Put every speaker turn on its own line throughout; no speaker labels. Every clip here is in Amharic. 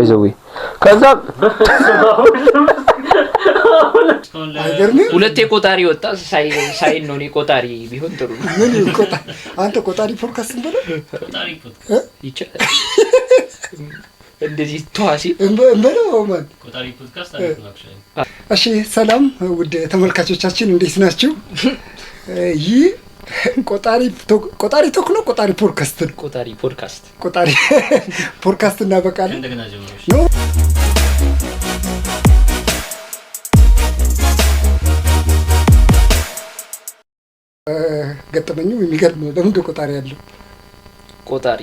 ይዘው ከዛ ሁለቴ ቆጣሪ ወጣ ሳይን ነው ቆጣሪ ቢሆን ጥሩ ነው።
ምን ቆጣሪ አንተ ቆጣሪ ፖድካስት እንበለው
ቆጣሪ ፖድካስት
ይቻላል እንደዚህ ተዋሲ
እንበለው ማን
ቆጣሪ ፖድካስት አልኩላችሁ።
እሺ ሰላም ውድ ተመልካቾቻችን እንዴት ናችሁ? ይህ ቆጣሪ ቶክ ነው። ቆጣሪ ፖድካስት ቆጣሪ ፖድካስት እና በቃል
እንደገና ጀምሮ
ነው። ገጠመኙ የሚገርም ነው። ለምን ቆጣሪ ያለው
ቆጣሪ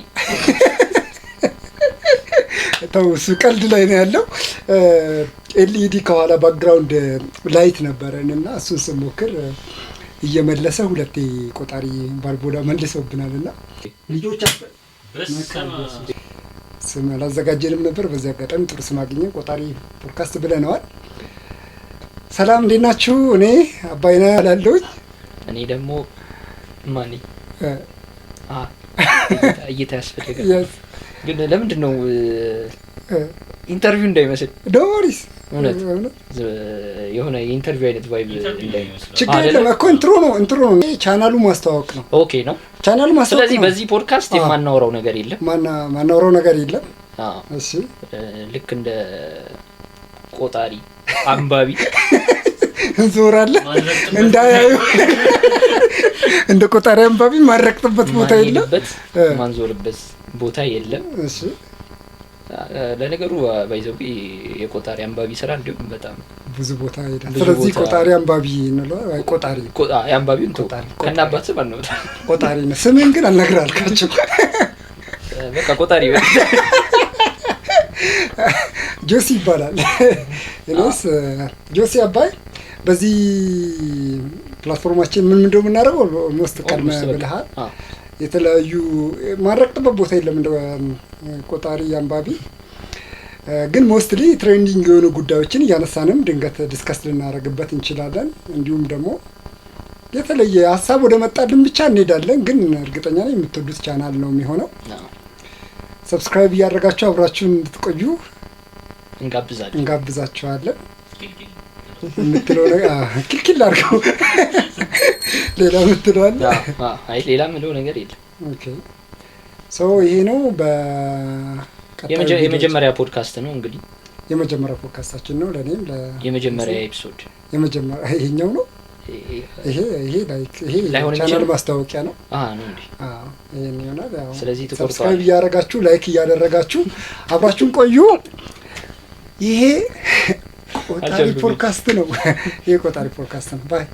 እሱ ቀልድ ላይ ነው ያለው። ኤልኢዲ ከኋላ ባክግራውንድ ላይት ነበረን እና እሱን ስሞክር እየመለሰ ሁለቴ ቆጣሪ ባልቦላ መልሰውብናልና ልጆች ስም አላዘጋጀንም ነበር። በዚህ አጋጣሚ ጥሩ ስም አግኘን ቆጣሪ ፖድካስት ብለነዋል። ሰላም እንዴት ናችሁ? እኔ አባይና ያላለሁኝ
እኔ ደግሞ ማኒ እይታ ያስፈልጋል። ግን ለምንድን ነው ኢንተርቪው እንዳይመስል
ዶሪስ
እውነት የሆነ የኢንተርቪው አይነት ቫይብ እንዳይመስል
ችግር የለም እኮ ኢንትሮ ነው። ቻናሉ ማስተዋወቅ ነው።
ኦኬ ነው
ቻናሉ ማስተዋወቅ።
ስለዚህ በዚህ ፖድካስት የማናወራው ነገር የለም።
ማናወራው ነገር የለም። እሺ
ልክ እንደ ቆጣሪ አንባቢ
እንዞራለን እንዳያዩ እንደ ቆጣሪ አንባቢ ማረቅጥበት ቦታ የለም፣
ማንዞርበት ቦታ የለም።
እሺ
ለነገሩ ባይዘው የቆጣሪ አንባቢ ስራ እንዲሁም በጣም
ብዙ ቦታ ይላል። ስለዚህ ቆጣሪ አንባቢ ነው። ቆጣሪ
አንባቢውን ከናባት ስም ነው
ቆጣሪ ነው። ስምን ግን አልነግር አልካቸው።
በቃ ቆጣሪ
ጆሲ ይባላል። እኔስ ጆሲ አባይ። በዚህ ፕላትፎርማችን ምን እንደምናደርገው ኦልሞስት ቀድመ ብለሃል። የተለያዩ ማረቅጥበት ቦታ የለም እንደ ቆጣሪ አንባቢ፣ ግን ሞስትሊ ትሬንዲንግ የሆኑ ጉዳዮችን እያነሳንም ድንገት ዲስከስ ልናደርግበት እንችላለን። እንዲሁም ደግሞ የተለየ ሀሳብ ወደ መጣልን ብቻ እንሄዳለን። ግን እርግጠኛ ነኝ የምትወዱት ቻናል ነው የሚሆነው። ሰብስክራይብ እያደረጋችሁ አብራችሁን እንድትቆዩ እንጋብዛችኋለን። የምትለው ነገር ክልክል አድርገው ሌላ የምትለው አለ?
አይ ሌላ የምለው ነገር የለም።
ኦኬ ሶ ይሄ ነው
የመጀመሪያ ፖድካስት ነው እንግዲህ
የመጀመሪያ ፖድካስታችን ነው። ለኔም
የመጀመሪያ ኤፒሶድ
የመጀመሪያ ይሄኛው ነው። ይሄ ቻናል ማስታወቂያ ነው።
ነው እንዴ?
ይሄን ይሆናል። ያው
ስለዚህ
ሰብስክራይብ እያደረጋችሁ ላይክ እያደረጋችሁ አብራችሁን ቆዩ። ይሄ ቆጣሪ ፖድካስት ነው። ይሄ ቆጣሪ ፖድካስት ነው። ባይ